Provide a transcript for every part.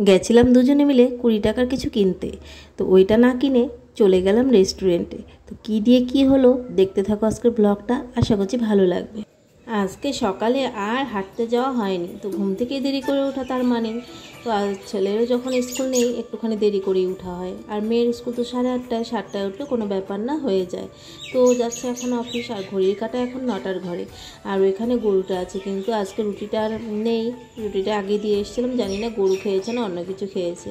গেছিলাম দুজনে মিলে 20 টাকার কিছু কিনতে, তো ওইটা না কিনে চলে গেলাম রেস্টুরেন্টে। তো কি দিয়ে কি হলো দেখতে থাকো আজকের ব্লগটা, আশা করছি ভালো লাগবে। আজকে সকালে আর হাঁটতে যাওয়া হয়নি, তো ঘুম থেকেই দেরি করে ওঠা তার মানে। তো ছেলেরও যখন স্কুল নেই একটুখানি দেরি করেই উঠা হয়, আর মেয়ের স্কুল তো 8:30, 7টায় উঠলে কোনো ব্যাপার না, হয়ে যায়। তো যাচ্ছে এখন অফিস, আর ঘড়ির কাঁটা এখন 9টার ঘরে। আর ওইখানে গরুটা আছে, কিন্তু আজকে রুটিটা আর নেই, রুটিটা আগে দিয়ে এসেছিলাম, জানি না গরু খেয়েছে না অন্য কিছু খেয়েছে।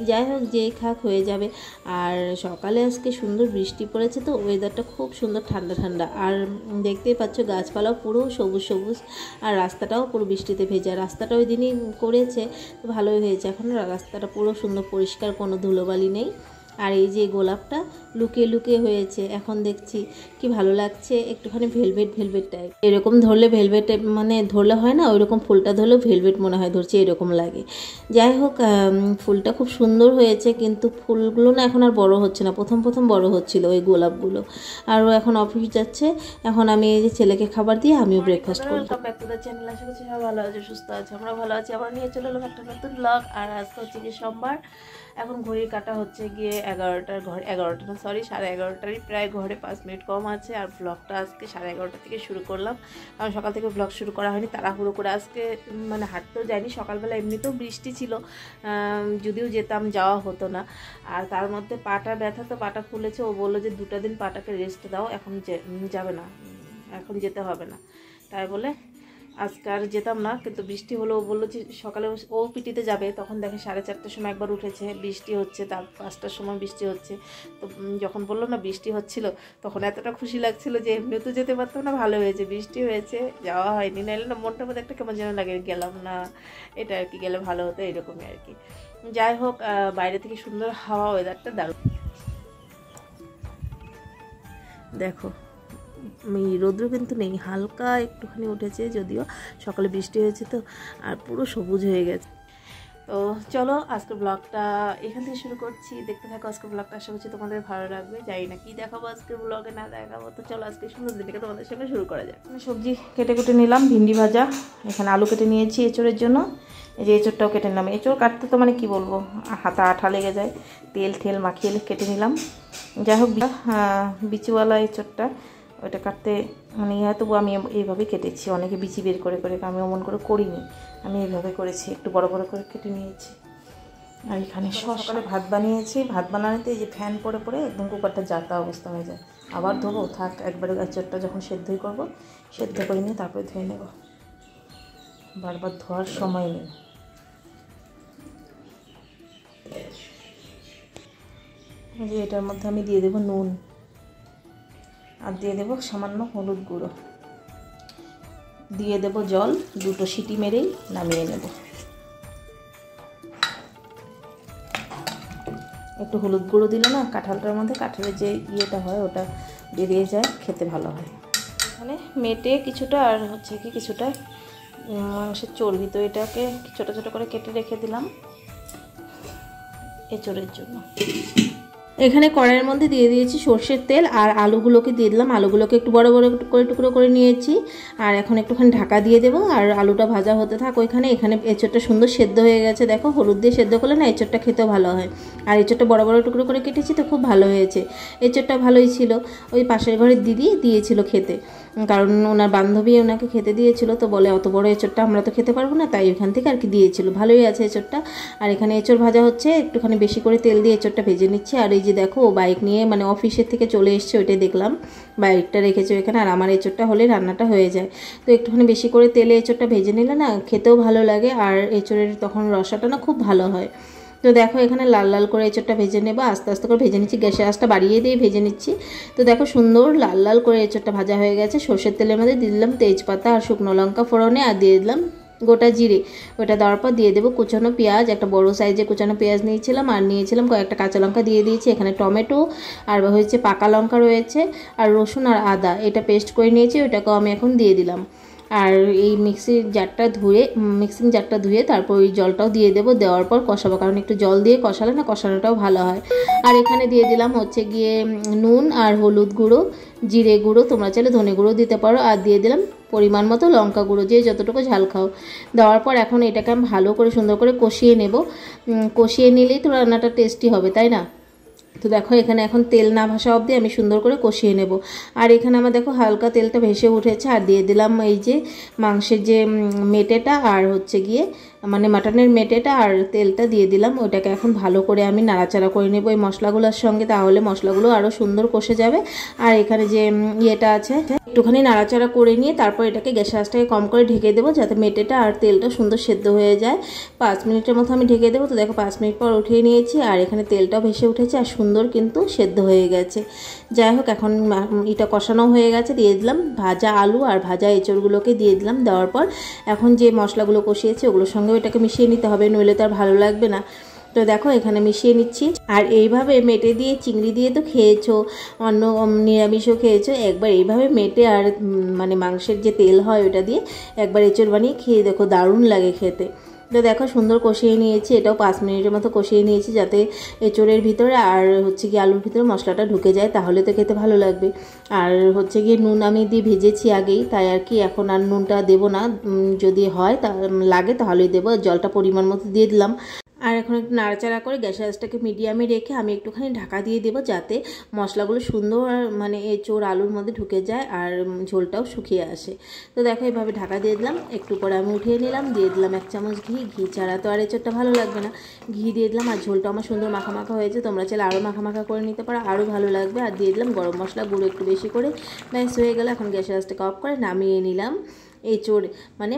যাই হোক, যেই খাক হয়ে যাবে। আর সকালে আজকে সুন্দর বৃষ্টি পড়েছে, তো ওয়েদারটা খুব সুন্দর ঠান্ডা ঠান্ডা। আর দেখতেই পাচ্ছ গাছপালাও পুরো সবুজ সবুজ, আর রাস্তাটাও পুরো বৃষ্টিতে ভেজা। রাস্তাটা ওই দিনই করেছে, তো ভালোই হয়েছে, এখন রাস্তাটা পুরো সুন্দর পরিষ্কার, কোনো ধুলোবালি নেই। আর এই যে গোলাপটা লুকিয়ে লুকিয়ে হয়েছে, এখন দেখছি কি ভালো লাগছে, একটুখানি ভেলভেট ভেলভেট টাইপ। এরকম ধরলে ভেলভেট মানে ধরলে হয় না, ওইরকম ফুলটা ধরলেও ভেলভেট মনে হয় ধরছে, এরকম লাগে। যাই হোক, ফুলটা খুব সুন্দর হয়েছে, কিন্তু ফুলগুলো না এখন আর বড় হচ্ছে না, প্রথম প্রথম বড় হচ্ছিল ওই গোলাপগুলো। আর ও এখন অফিস যাচ্ছে, এখন আমি এই যে ছেলেকে খাবার দিয়ে আমিও ব্রেকফাস্ট করব। ব্যাক টু দ্য চ্যানেল, আশা করছি সবাই ভালো আছে, সুস্থ আছে, আমরা ভালো আছি। আবার নিয়ে চলে এলাম একটা নতুন ব্লগ। আর আজকে হচ্ছে গিয়ে সোমবার, এখন ঘড়ির কাঁটা হচ্ছে গিয়ে 11টার ঘরে, 11টা না সরি 11:30, প্রায় ঘরে 5 মিনিট কম আছে। আর ব্লগটা আজকে 11:30 থেকে শুরু করলাম, কারণ সকাল থেকে ব্লগ শুরু করা হয়নি, তাড়াহুড়ো করে। আজকে মানে হাঁটতেও যায়নি, সকালবেলা এমনিতেও বৃষ্টি ছিল, যদিও যেতাম যাওয়া হতো না। আর তার মধ্যে পাটা ব্যথা, তো পাটা ফুলেছে, ও বললো যে 2টা দিন পাটাকে রেস্ট দাও, এখন যাবে না, এখন যেতে হবে না। তাই বলে আজকে আর যেতাম না, কিন্তু বৃষ্টি হলো। ও বললো যে সকালে ও পিটিতে যাবে, তখন দেখে 4:30টার সময় একবার উঠেছে, বৃষ্টি হচ্ছে, তার 5টার সময় বৃষ্টি হচ্ছে। তো যখন বললো না বৃষ্টি হচ্ছিল, তখন এতটা খুশি লাগছিল যে এমনিও তো যেতে পারতাম না, ভালো হয়েছে বৃষ্টি হয়েছে, যাওয়া হয়নি, নাহলে না মনটার মধ্যে একটা কেমন যেন লাগে, গেলাম না, এটা আর কি, গেলে ভালো হতো, এরকমই আর কি। যাই হোক, বাইরে থেকে সুন্দর হাওয়া, ওয়েদারটা দারুণ। দেখো রৌদ্র কিন্তু নেই, হালকা একটুখানি উঠেছে, যদিও সকালে বৃষ্টি হয়েছে তো, আর পুরো সবুজ হয়ে গেছে। তো চলো আজকের ব্লগটা এখান থেকে শুরু করছি, দেখতে থাকো আজকের ব্লগটা, আশা করছি তোমাদের ভালো লাগবে। জানি না কি দেখাবো আজকের ব্লগে, না দেখাবো, তো চলো আজকে সুন্দর দিনকে তোমাদের সঙ্গে শুরু করা যায়। সবজি কেটে কেটে নিলাম, ভিন্ডি ভাজা, এখানে আলু কেটে নিয়েছি এঁচোড়ের জন্য, এই যে এঁচোড়টাও কেটে নিলাম। এঁচোড় কাটতে তো মানে কি বলবো, হাতা আঠা লেগে যায়, তেল ঠেল মাখিয়ে কেটে নিলাম। যাই হোক, বিচিওয়ালা এঁচোড়টা, ওইটা কাটতে মানে তবু আমি এইভাবে কেটেছি, অনেকে বিচি বের করে করে, আমি অমন করে করিনি, আমি এইভাবে করেছি, একটু বড় বড় করে কেটে নিয়েছি। আর এখানে সকালে ভাত বানিয়েছি, ভাত বানানোতে এই যে ফ্যান পড়ে পড়ে একদম কুকারটা যাতা অবস্থা হয়ে যায়, আবার ধোবো, থাক একবারে এঁচোড়টা যখন সেদ্ধই করবো, সেদ্ধ করে নিয়ে তারপরে ধুয়ে নেব, বারবার ধোয়ার সময় নেই। যে এটার মধ্যে আমি দিয়ে দেবো নুন, আর দিয়ে দেবো সামান্য হলুদ গুঁড়ো, দিয়ে দেবো জল, 2টো সিটি মেরেই নামিয়ে নেব। একটু হলুদ গুঁড়ো দিলে না কাঁঠালটার মধ্যে কাঁঠালের যে ইয়েটা হয় ওটা বেরিয়ে যায়, খেতে ভালো হয়। মানে মেটে কিছুটা, আর হচ্ছে কি কিছুটা মাংসের চর্বি, তো এটাকে ছোটো ছোটো করে কেটে রেখে দিলাম এঁচোড়ের জন্য। এখানে কড়াইয়ের মধ্যে দিয়ে দিয়েছি সর্ষের তেল, আর আলুগুলোকে দিয়ে দিলাম, আলুগুলোকে একটু বড় বড় করে টুকরো করে নিয়েছি। আর এখন একটুখানি ঢাকা দিয়ে দেবো, আর আলুটা ভাজা হতে থাক ওইখানে। এখানে এঁচোড়টা সুন্দর সেদ্ধ হয়ে গেছে, দেখো হলুদ দিয়ে সেদ্ধ করলে না এঁচোড়টা খেতেও ভালো হয়। আর এঁচোড়টা বড় বড় টুকরো করে কেটেছি, তো খুব ভালো হয়েছে, এঁচোড়টা ভালোই ছিল। ওই পাশের ঘরের দিদি দিয়েছিল খেতে, কারণ ওনার বান্ধবী ওনাকে খেতে দিয়েছিল, তো বলে অত বড় এঁচোড়টা আমরা তো খেতে পারবো না, তাই ওইখান থেকে আর কি দিয়েছিল, ভালোই আছে এঁচোড়টা। আর এখানে এঁচোড় ভাজা হচ্ছে, একটুখানি বেশি করে তেল দিয়ে এঁচোড়টা ভেজে নিচ্ছে। আর এই যে দেখো ও বাইক নিয়ে মানে অফিসের থেকে চলে এসছে, ওইটাই দেখলাম, বাইকটা রেখেছে ওইখানে। আর আমার এঁচোড়টা হলে রান্নাটা হয়ে যায়, তো একটুখানি বেশি করে তেলে এঁচোড়টা ভেজে নিলে না খেতেও ভালো লাগে, আর এঁচোড়ের তখন রসাটা না খুব ভালো হয়। তো দেখো এখানে লাল লাল করে এঁচোড়টা ভেজে নেবো, আস্তে আস্তে করে ভেজে নিচ্ছি, গ্যাসের আঁচটা বাড়িয়ে দিয়ে ভেজে নিচ্ছি। তো দেখো সুন্দর লাল লাল করে এঁচোড়টা ভাজা হয়ে গেছে। সর্ষের তেলের মধ্যে দিয়ে দিলাম তেজপাতা আর শুকনো লঙ্কা ফোড়নে, আর দিয়ে দিলাম গোটা জিরে। ওটা দেওয়ার পর দিয়ে দেবো কুচানো পেঁয়াজ, একটা বড় সাইজে কুচানো পেঁয়াজ নিয়েছিলাম, আর নিয়েছিলাম কয়েকটা কাঁচা লঙ্কা দিয়ে দিয়েছি, এখানে টমেটো আর হচ্ছে পাকা লঙ্কা রয়েছে, আর রসুন আর আদা এটা পেস্ট করে নিয়েছি, ওইটাকেও আমি এখন দিয়ে দিলাম। আর এই মিক্সিং জারটা ধুয়ে তারপর ওই জলটাও দিয়ে দেবো, দেওয়ার পর কষাবো, কারণ একটু জল দিয়ে কষালে না কষানোটাও ভালো হয়। আর এখানে দিয়ে দিলাম হচ্ছে গিয়ে নুন আর হলুদ গুঁড়ো, জিরে গুঁড়ো, তোমরা চাইলে ধনে গুঁড়ো দিতে পারো, আর দিয়ে দিলাম পরিমাণ মতো লঙ্কা গুঁড়ো, যে যতটুকু ঝাল খাও। দেওয়ার পর এখন এটাকে আমি ভালো করে সুন্দর করে কষিয়ে নেব। কষিয়ে নিলেই তো রান্নাটা টেস্টি হবে, তাই না? তো দেখো এখানে এখন তেল না ভাসা অবধি আমি সুন্দর করে কষিয়ে নেব। আর এখানে আমার দেখো হালকা তেলটা ভেসে উঠেছে, আর দিয়ে দিলাম এই যে মাংসের যে মেটেটা আর হচ্ছে গিয়ে মানে মাটনের মেটেটা আর তেলটা দিয়ে দিলাম। ওইটাকে এখন ভালো করে আমি নাড়াচাড়া করে নেব এই মশলাগুলোর সঙ্গে, তাহলে মশলাগুলো আরও সুন্দর কষে যাবে। আর এখানে যে ইয়েটা আছে একটুখানি নাড়াচাড়া করে নিয়ে তারপর এটাকে গ্যাসের আঁচটাকে কম করে ঢেকে দেবো, যাতে মেটেটা আর তেলটা সুন্দর সেদ্ধ হয়ে যায়। 5 মিনিটের মতো আমি ঢেকে দেবো। তো দেখো 5 মিনিট পর উঠিয়ে নিয়েছি, আর এখানে তেলটাও ভেসে উঠেছে আর সুন্দর কিন্তু সেদ্ধ হয়ে গেছে। যাই হোক এখন এটা কষানো হয়ে গেছে, দিয়ে দিলাম ভাজা আলু আর ভাজা এঁচড়গুলোকে দিয়ে দিলাম। দেওয়ার পর এখন যে মশলাগুলো কষিয়েছি ওগুলোর সঙ্গে ওটাকে মিশিয়ে নিতে হবে, নইলে তো আর ভালো লাগবে না। তো দেখো এখানে মিশিয়ে নিচ্ছি। আর এইভাবে মেটে দিয়ে চিংড়ি দিয়ে তো খেয়েছো, অন্য নিরামিষও খেয়েছো, একবার এইভাবে মেটে আর মানে মাংসের যে তেল হয় ওটা দিয়ে একবার এঁচড় বানিয়ে খেয়ে দেখো, দারুণ লাগে খেতে। তো দেখো সুন্দর কষিয়ে নিয়েছি, এটাও 5 মিনিটের মতো কষিয়ে নিয়েছি, যাতে এঁচড়ের ভিতরে আর হচ্ছে গিয়ে আলুর ভিতরে মশলাটা ঢুকে যায়, তাহলে তো খেতে ভালো লাগবে। আর হচ্ছে গিয়ে নুন আমি দিয়ে ভেজেছি আগেই, তাই আর কি এখন আর নুনটা দেবো না, যদি হয় তা লাগে তাহলেই দেবো। জলটা পরিমাণ মতো দিয়ে দিলাম। আর এখন একটু নাড়াচাড়া করে গ্যাসের আঁচটাকে মিডিয়ামে রেখে আমি একটুখানি ঢাকা দিয়ে দেবো, যাতে মশলাগুলো সুন্দর মানে এঁচড় আলুর মধ্যে ঢুকে যায় আর ঝোলটাও শুকিয়ে আসে। তো দেখো এইভাবে ঢাকা দিয়ে দিলাম, একটু পরে আমি উঠিয়ে নিলাম, দিয়ে দিলাম 1 চামচ ঘি ছাড়া তো আর এঁচড়টা ভালো লাগবে না, ঘি দিয়ে দিলাম। আর ঝোলটা আমার সুন্দর মাখা মাখা হয়েছে, তোমরা চাইলে আরও মাখা মাখা করে নিতে পারো, আরও ভালো লাগবে। আর দিয়ে দিলাম গরম মশলা গুঁড়ো একটু বেশি করে, ব্যাস হয়ে গেল। এখন গ্যাসের আঁচটাকে অফ করে নামিয়ে নিলাম এঁচড়, মানে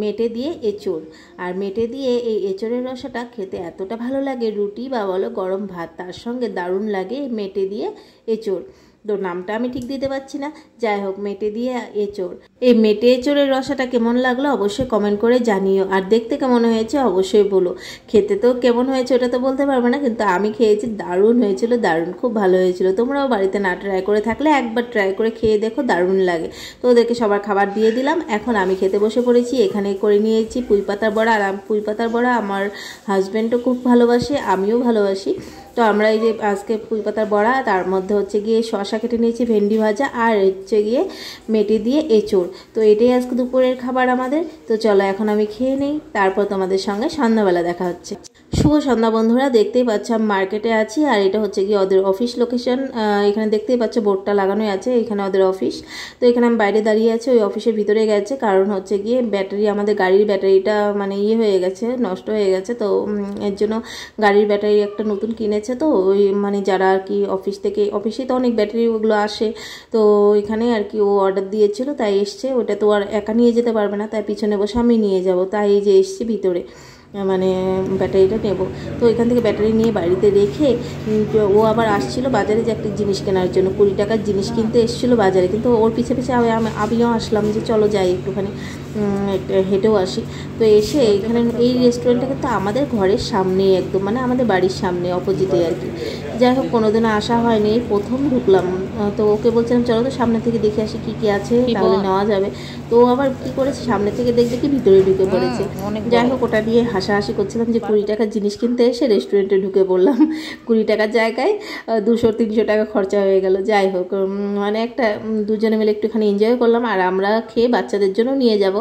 মেটে দিয়ে এঁচড়। আর মেটে দিয়ে এই এঁচড়ের রসাটা খেতে এতটা ভালো লাগে, রুটি বা বলো গরম ভাত তার সঙ্গে দারুণ লাগে মেটে দিয়ে এঁচড়। তো নামটা আমি ঠিক দিতে পারছি না, যাই হোক মেটে দিয়ে এঁচড়। এই মেটে এঁচড়ের রসাটা কেমন লাগলো অবশ্যই কমেন্ট করে জানিও, আর দেখতে কেমন হয়েছে অবশ্যই বলো। খেতে তো কেমন হয়েছে ওটা তো বলতে পারবো না, কিন্তু আমি খেয়েছি, দারুণ হয়েছিল, দারুণ, খুব ভালো হয়েছিল। তোমরাও বাড়িতে না ট্রাই করে থাকলে একবার ট্রাই করে খেয়ে দেখো, দারুণ লাগে। তো ওদেরকে সবার খাবার দিয়ে দিলাম, এখন আমি খেতে বসে পড়েছি। এখানে করে নিয়েছি পুঁই পাতার বড়া, আর পুঁই পাতার বড়া আমার হাজব্যান্ডও খুব ভালোবাসে, আমিও ভালোবাসি। তো আমরা এই যে আজকে পুঁই পাতার বড়া, তার মধ্যে হচ্ছে গিয়ে শসা কেটে নিয়েছি, ভেন্ডি ভাজা, আর হচ্ছে গিয়ে মেটে দিয়ে এঁচড়। তো এটাই আজকে দুপুরের খাবার আমাদের। তো চলো এখন আমি খেয়ে নেই, তারপর তোমাদের সঙ্গে সন্ধ্যাবেলা দেখা হচ্ছে। শুভ সন্ধ্যা বন্ধুরা, দেখতেই পাচ্ছ আমি মার্কেটে আছি, আর এটা হচ্ছে গিয়ে ওদের অফিস লোকেশন। এখানে দেখতেই পাচ্ছ বোর্ডটা লাগানোই আছে, এখানে ওদের অফিস। তো এখানে আমি বাইরে দাঁড়িয়ে আছি, ওই অফিসের ভিতরে গেছে, কারণ হচ্ছে গিয়ে ব্যাটারি, আমাদের গাড়ির ব্যাটারিটা মানে হয়ে গেছে, নষ্ট হয়ে গেছে। তো এর জন্য গাড়ির ব্যাটারি একটা নতুন কিনেছে। তো ওই মানে যারা আর কি অফিস থেকে, অফিসে তো অনেক ব্যাটারি ওগুলো আসে, তো এখানে আর কি ও অর্ডার দিয়েছিল, তাই এসছে। ওটা তো আর একা নিয়ে যেতে পারবে না, তাই পিছনে বসে আমি নিয়ে যাব, তাই এই যে এসছি ভিতরে মানে ব্যাটারিটা নেব। তো এখান থেকে ব্যাটারি নিয়ে বাড়িতে রেখে ও আবার আসছিল বাজারে যে একটা জিনিস কেনার জন্য, 20 টাকার জিনিস কিনতে এসেছিলো বাজারে, কিন্তু ওর পিছে পিছে আমিও আসলাম যে চলো যাই একটুখানি হেঁটেও আসি। তো এসে এখানে এই রেস্টুরেন্টটা কিন্তু আমাদের ঘরের সামনেই, একদম মানে আমাদের বাড়ির সামনে অপোজিটে আর কি। যাই হোক কোনোদিনও আসা হয়নি, প্রথম ঢুকলাম। তো ওকে বলছিলাম চলো তো সামনে থেকে দেখে আসি কী কী আছে, তাহলে নেওয়া যাবে। তো আবার কি করেছে, সামনে থেকে দেখবে কি ভিতরে ঢুকে পড়েছে। যাই হোক ওটা নিয়ে হাসাহাসি করছিলাম যে 20 টাকার জিনিস কিনতে এসে রেস্টুরেন্টে ঢুকে পড়লাম, 20 টাকার জায়গায় 200-300 টাকা খরচা হয়ে গেল। যাই হোক মানে একটা দুজনে মিলে একটুখানি এনজয় করলাম, আর আমরা খেয়ে বাচ্চাদের জন্য নিয়ে যাব,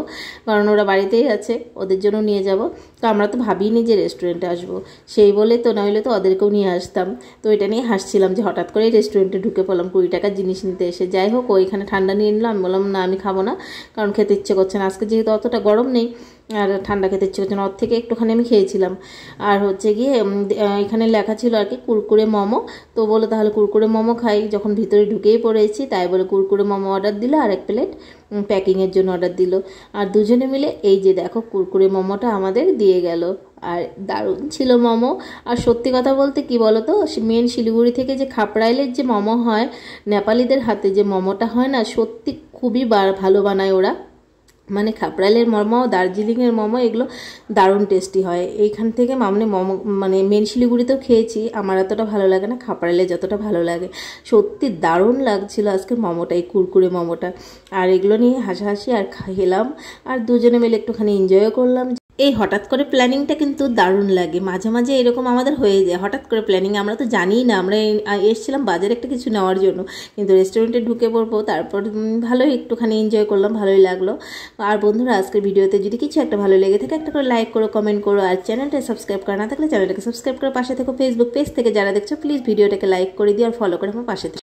কারণ ওরা বাড়িতেই আছে, ওদের জন্য নিয়ে যাব। তো আমরা তো ভাবিনি যে রেস্টুরেন্টে আসবো, সেই বলে তো, নইলে তো ওদেরকেও নিয়ে আসতাম। তো এটা নিয়ে হাসছিলাম যে হঠাৎ করে রেস্টুরেন্টে ঢুকে পড়লাম 20 টাকার জিনিস নিতে এসে। যাই হোক ওইখানে ঠান্ডা নিয়ে নিলাম, আমি বললাম না আমি খাবো না, কারণ খেতে ইচ্ছে করছে না আজকে, যেহেতু অতটা গরম নেই আর ঠান্ডা খেতে ইচ্ছে করছে না, ওর থেকে একটুখানি আমি খেয়েছিলাম। আর হচ্ছে গিয়ে এখানে লেখা ছিল আর কি কুরকুরে মোমো, তো বলো তাহলে কুরকুরে মোমো খাই, যখন ভিতরে ঢুকেই পড়েছি তাই বলে কুরকুরে মোমো অর্ডার দিল, আর 1 প্লেট প্যাকিংয়ের জন্য অর্ডার দিল। আর দুজনে মিলে এই যে দেখো কুরকুরে মোমোটা আমাদের দিয়ে গেল, আর দারুণ ছিল মোমো। আর সত্যি কথা বলতে কি বলো তো, মেন শিলিগুড়ি থেকে যে খাপড়াইলের যে মোমো হয়, নেপালিদের হাতে যে মোমোটা হয় না, সত্যি খুবই ভালো বানায় ওরা। মানে খাপড়াইলের মোমো, দার্জিলিংয়ের মোমো এগুলো দারুণ টেস্টি হয়। এইখান থেকে মামনি মোমো মানে মেন শিলিগুড়িতেও খেয়েছি, আমার এতটা ভালো লাগে না, খাপড়াইলে যতটা ভালো লাগে। সত্যি দারুণ লাগছিল আজকে মোমোটা, এই কুরকুরে মোমোটা। আর এগুলো নিয়ে হাসাহাসি আর খেলাম, আর দুজনে মিলে একটুখানি এনজয়ও করলাম। এই হঠাৎ করে প্ল্যানিংটা কিন্তু দারুণ লাগে, মাঝে মাঝে এরকম আমাদের হয়ে যায় হঠাৎ করে প্ল্যানিং, আমরা তো জানিই না। আমরা এসেছিলাম বাজারে একটা কিছু নেওয়ার জন্য, কিন্তু রেস্টুরেন্টে ঢুকে পড়বো, তারপর ভালোই একটুখানি এনজয় করলাম, ভালোই লাগলো। আর বন্ধুরা আজকের ভিডিওতে যদি কিছু একটা ভালো লেগে থাকে একটা করে লাইক করো, কমেন্ট করো, আর চ্যানেলটা সাবস্ক্রাইব করা না থাকলে চ্যানেলটাকে সাবস্ক্রাইব করে পাশে থেকো। ফেসবুক পেজ থেকে যারা দেখছো প্লিজ ভিডিওটাকে লাইক করে দিও আর ফলো করে আমার পাশে থেকো।